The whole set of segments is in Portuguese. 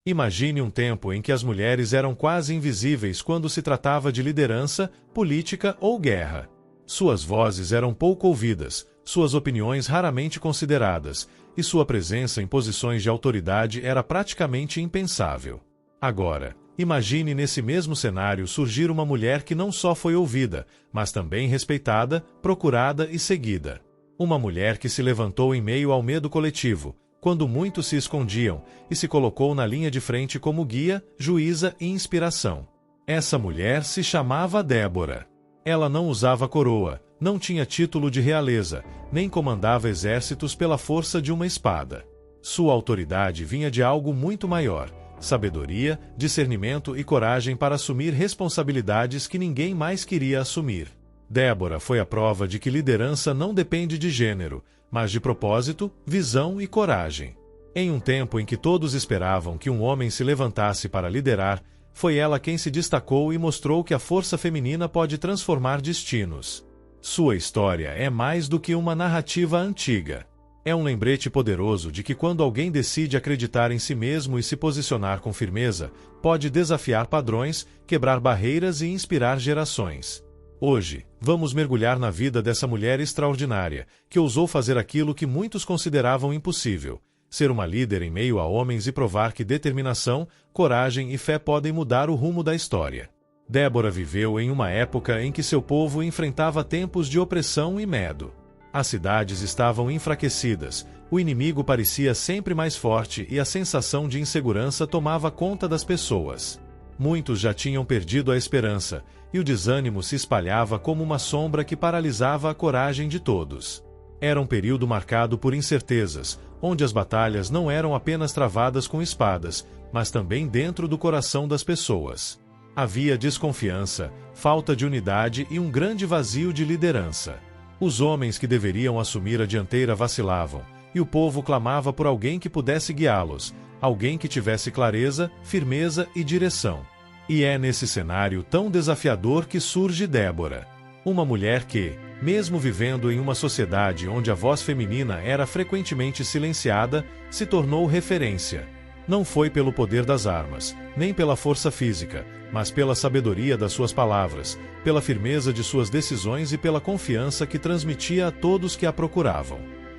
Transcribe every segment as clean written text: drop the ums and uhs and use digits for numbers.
Imagine um tempo em que as mulheres eram quase invisíveis quando se tratava de liderança, política ou guerra. Suas vozes eram pouco ouvidas, suas opiniões raramente consideradas, e sua presença em posições de autoridade era praticamente impensável. Agora, imagine nesse mesmo cenário surgir uma mulher que não só foi ouvida, mas também respeitada, procurada e seguida. Uma mulher que se levantou em meio ao medo coletivo, quando muitos se escondiam, e se colocou na linha de frente como guia, juíza e inspiração. Essa mulher se chamava Débora. Ela não usava coroa, não tinha título de realeza, nem comandava exércitos pela força de uma espada. Sua autoridade vinha de algo muito maior: sabedoria, discernimento e coragem para assumir responsabilidades que ninguém mais queria assumir. Débora foi a prova de que liderança não depende de gênero, mas de propósito, visão e coragem. Em um tempo em que todos esperavam que um homem se levantasse para liderar, foi ela quem se destacou e mostrou que a força feminina pode transformar destinos. Sua história é mais do que uma narrativa antiga. É um lembrete poderoso de que quando alguém decide acreditar em si mesmo e se posicionar com firmeza, pode desafiar padrões, quebrar barreiras e inspirar gerações. Hoje, vamos mergulhar na vida dessa mulher extraordinária, que ousou fazer aquilo que muitos consideravam impossível: ser uma líder em meio a homens e provar que determinação, coragem e fé podem mudar o rumo da história. Débora viveu em uma época em que seu povo enfrentava tempos de opressão e medo. As cidades estavam enfraquecidas, o inimigo parecia sempre mais forte e a sensação de insegurança tomava conta das pessoas. Muitos já tinham perdido a esperança, e o desânimo se espalhava como uma sombra que paralisava a coragem de todos. Era um período marcado por incertezas, onde as batalhas não eram apenas travadas com espadas, mas também dentro do coração das pessoas. Havia desconfiança, falta de unidade e um grande vazio de liderança. Os homens que deveriam assumir a dianteira vacilavam, e o povo clamava por alguém que pudesse guiá-los, alguém que tivesse clareza, firmeza e direção. E é nesse cenário tão desafiador que surge Débora. Uma mulher que, mesmo vivendo em uma sociedade onde a voz feminina era frequentemente silenciada, se tornou referência. Não foi pelo poder das armas, nem pela força física, mas pela sabedoria das suas palavras, pela firmeza de suas decisões e pela confiança que transmitia a todos que a procuravam.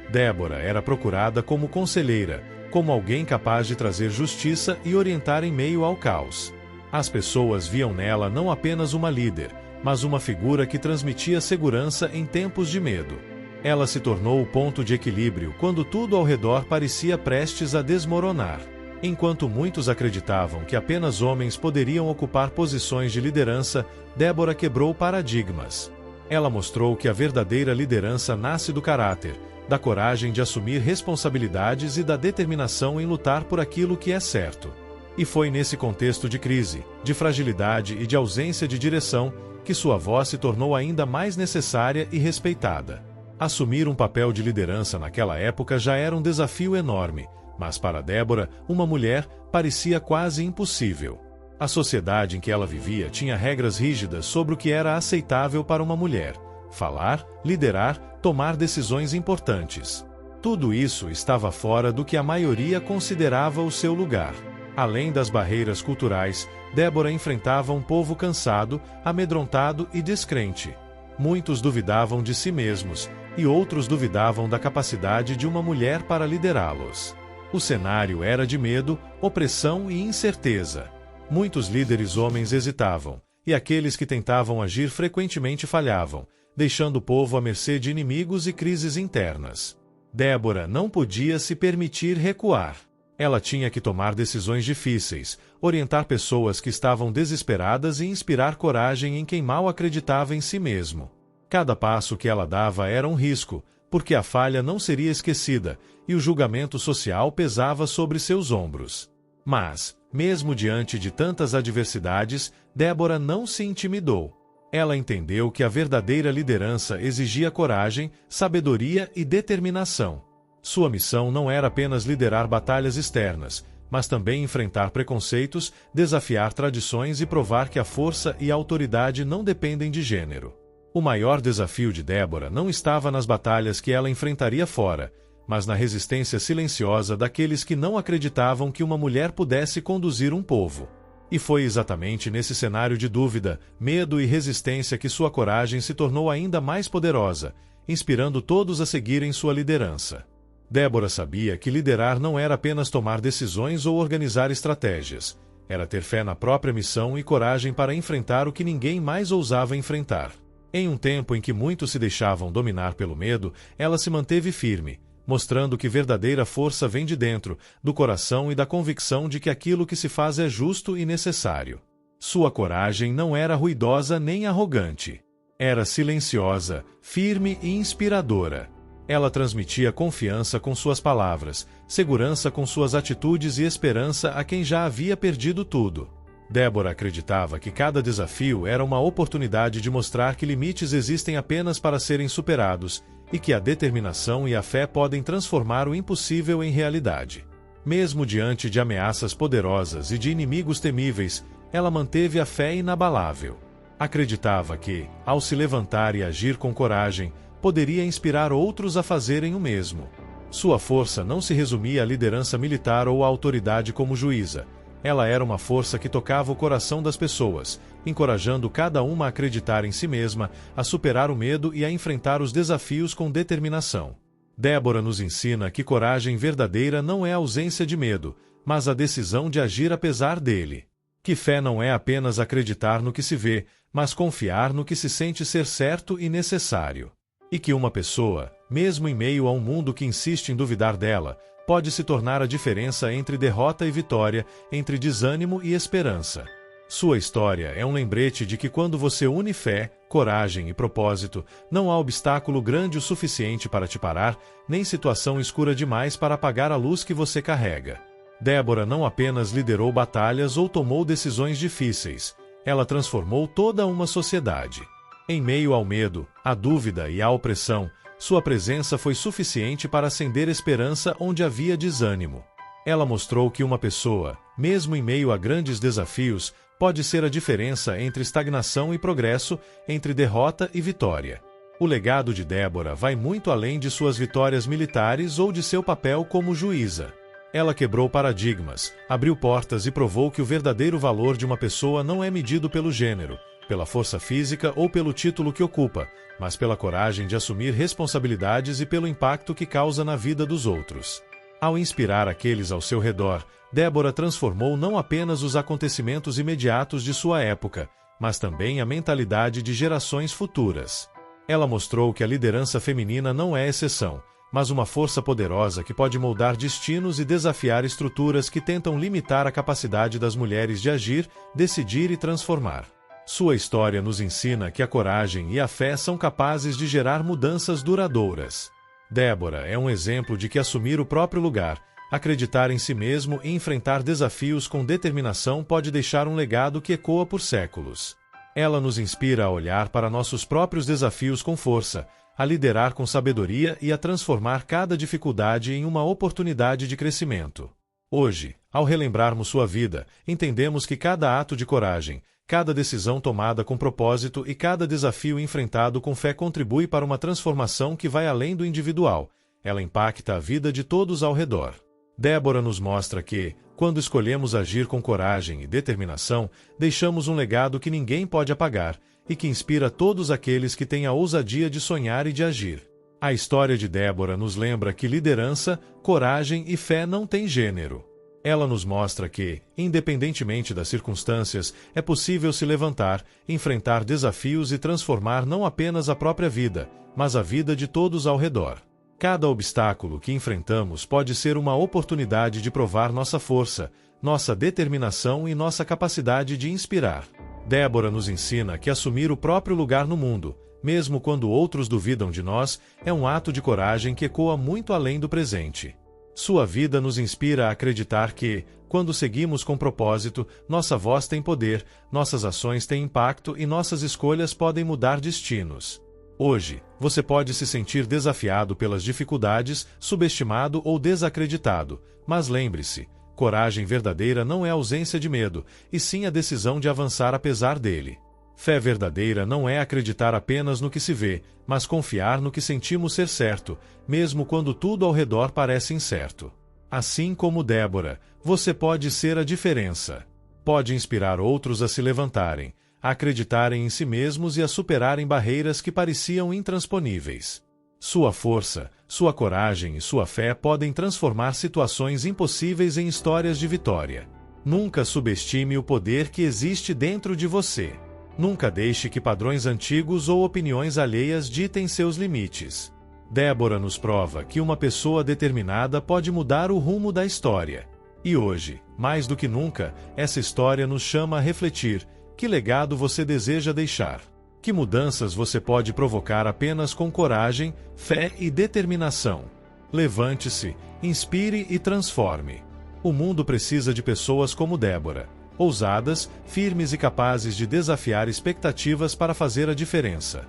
Débora era procurada como conselheira, como alguém capaz de trazer justiça e orientar em meio ao caos. As pessoas viam nela não apenas uma líder, mas uma figura que transmitia segurança em tempos de medo. Ela se tornou o ponto de equilíbrio quando tudo ao redor parecia prestes a desmoronar. Enquanto muitos acreditavam que apenas homens poderiam ocupar posições de liderança, Débora quebrou paradigmas. Ela mostrou que a verdadeira liderança nasce do caráter, da coragem de assumir responsabilidades e da determinação em lutar por aquilo que é certo. E foi nesse contexto de crise, de fragilidade e de ausência de direção que sua voz se tornou ainda mais necessária e respeitada. Assumir um papel de liderança naquela época já era um desafio enorme, mas para Débora, uma mulher, parecia quase impossível. A sociedade em que ela vivia tinha regras rígidas sobre o que era aceitável para uma mulher: falar, liderar, tomar decisões importantes. Tudo isso estava fora do que a maioria considerava o seu lugar. Além das barreiras culturais, Débora enfrentava um povo cansado, amedrontado e descrente. Muitos duvidavam de si mesmos, e outros duvidavam da capacidade de uma mulher para liderá-los. O cenário era de medo, opressão e incerteza. Muitos líderes homens hesitavam, e aqueles que tentavam agir frequentemente falhavam, deixando o povo à mercê de inimigos e crises internas. Débora não podia se permitir recuar. Ela tinha que tomar decisões difíceis, orientar pessoas que estavam desesperadas e inspirar coragem em quem mal acreditava em si mesmo. Cada passo que ela dava era um risco, porque a falha não seria esquecida, e o julgamento social pesava sobre seus ombros. Mas, mesmo diante de tantas adversidades, Débora não se intimidou. Ela entendeu que a verdadeira liderança exigia coragem, sabedoria e determinação. Sua missão não era apenas liderar batalhas externas, mas também enfrentar preconceitos, desafiar tradições e provar que a força e a autoridade não dependem de gênero. O maior desafio de Débora não estava nas batalhas que ela enfrentaria fora, mas na resistência silenciosa daqueles que não acreditavam que uma mulher pudesse conduzir um povo. E foi exatamente nesse cenário de dúvida, medo e resistência que sua coragem se tornou ainda mais poderosa, inspirando todos a seguirem sua liderança. Débora sabia que liderar não era apenas tomar decisões ou organizar estratégias, era ter fé na própria missão e coragem para enfrentar o que ninguém mais ousava enfrentar. Em um tempo em que muitos se deixavam dominar pelo medo, ela se manteve firme, mostrando que verdadeira força vem de dentro, do coração e da convicção de que aquilo que se faz é justo e necessário. Sua coragem não era ruidosa nem arrogante. Era silenciosa, firme e inspiradora. Ela transmitia confiança com suas palavras, segurança com suas atitudes e esperança a quem já havia perdido tudo. Débora acreditava que cada desafio era uma oportunidade de mostrar que limites existem apenas para serem superados e que a determinação e a fé podem transformar o impossível em realidade. Mesmo diante de ameaças poderosas e de inimigos temíveis, ela manteve a fé inabalável. Acreditava que, ao se levantar e agir com coragem, poderia inspirar outros a fazerem o mesmo. Sua força não se resumia à liderança militar ou à autoridade como juíza. Ela era uma força que tocava o coração das pessoas, encorajando cada uma a acreditar em si mesma, a superar o medo e a enfrentar os desafios com determinação. Débora nos ensina que coragem verdadeira não é a ausência de medo, mas a decisão de agir apesar dele. Que fé não é apenas acreditar no que se vê, mas confiar no que se sente ser certo e necessário. E que uma pessoa, mesmo em meio a um mundo que insiste em duvidar dela, pode se tornar a diferença entre derrota e vitória, entre desânimo e esperança. Sua história é um lembrete de que quando você une fé, coragem e propósito, não há obstáculo grande o suficiente para te parar, nem situação escura demais para apagar a luz que você carrega. Débora não apenas liderou batalhas ou tomou decisões difíceis, ela transformou toda uma sociedade. Em meio ao medo, à dúvida e à opressão, sua presença foi suficiente para acender esperança onde havia desânimo. Ela mostrou que uma pessoa, mesmo em meio a grandes desafios, pode ser a diferença entre estagnação e progresso, entre derrota e vitória. O legado de Débora vai muito além de suas vitórias militares ou de seu papel como juíza. Ela quebrou paradigmas, abriu portas e provou que o verdadeiro valor de uma pessoa não é medido pelo gênero, pela força física ou pelo título que ocupa, mas pela coragem de assumir responsabilidades e pelo impacto que causa na vida dos outros. Ao inspirar aqueles ao seu redor, Débora transformou não apenas os acontecimentos imediatos de sua época, mas também a mentalidade de gerações futuras. Ela mostrou que a liderança feminina não é exceção, mas uma força poderosa que pode moldar destinos e desafiar estruturas que tentam limitar a capacidade das mulheres de agir, decidir e transformar. Sua história nos ensina que a coragem e a fé são capazes de gerar mudanças duradouras. Débora é um exemplo de que assumir o próprio lugar, acreditar em si mesmo e enfrentar desafios com determinação pode deixar um legado que ecoa por séculos. Ela nos inspira a olhar para nossos próprios desafios com força, a liderar com sabedoria e a transformar cada dificuldade em uma oportunidade de crescimento. Hoje, ao relembrarmos sua vida, entendemos que cada ato de coragem, cada decisão tomada com propósito e cada desafio enfrentado com fé contribui para uma transformação que vai além do individual. Ela impacta a vida de todos ao redor. Débora nos mostra que, quando escolhemos agir com coragem e determinação, deixamos um legado que ninguém pode apagar e que inspira todos aqueles que têm a ousadia de sonhar e de agir. A história de Débora nos lembra que liderança, coragem e fé não têm gênero. Ela nos mostra que, independentemente das circunstâncias, é possível se levantar, enfrentar desafios e transformar não apenas a própria vida, mas a vida de todos ao redor. Cada obstáculo que enfrentamos pode ser uma oportunidade de provar nossa força, nossa determinação e nossa capacidade de inspirar. Débora nos ensina que assumir o próprio lugar no mundo, mesmo quando outros duvidam de nós, é um ato de coragem que ecoa muito além do presente. Sua vida nos inspira a acreditar que, quando seguimos com propósito, nossa voz tem poder, nossas ações têm impacto e nossas escolhas podem mudar destinos. Hoje, você pode se sentir desafiado pelas dificuldades, subestimado ou desacreditado, mas lembre-se, coragem verdadeira não é ausência de medo, e sim a decisão de avançar apesar dele. Fé verdadeira não é acreditar apenas no que se vê, mas confiar no que sentimos ser certo, mesmo quando tudo ao redor parece incerto. Assim como Débora, você pode ser a diferença. Pode inspirar outros a se levantarem, a acreditarem em si mesmos e a superarem barreiras que pareciam intransponíveis. Sua força, sua coragem e sua fé podem transformar situações impossíveis em histórias de vitória. Nunca subestime o poder que existe dentro de você. Nunca deixe que padrões antigos ou opiniões alheias ditem seus limites. Débora nos prova que uma pessoa determinada pode mudar o rumo da história. E hoje, mais do que nunca, essa história nos chama a refletir: que legado você deseja deixar? Que mudanças você pode provocar apenas com coragem, fé e determinação? Levante-se, inspire e transforme. O mundo precisa de pessoas como Débora, ousadas, firmes e capazes de desafiar expectativas para fazer a diferença.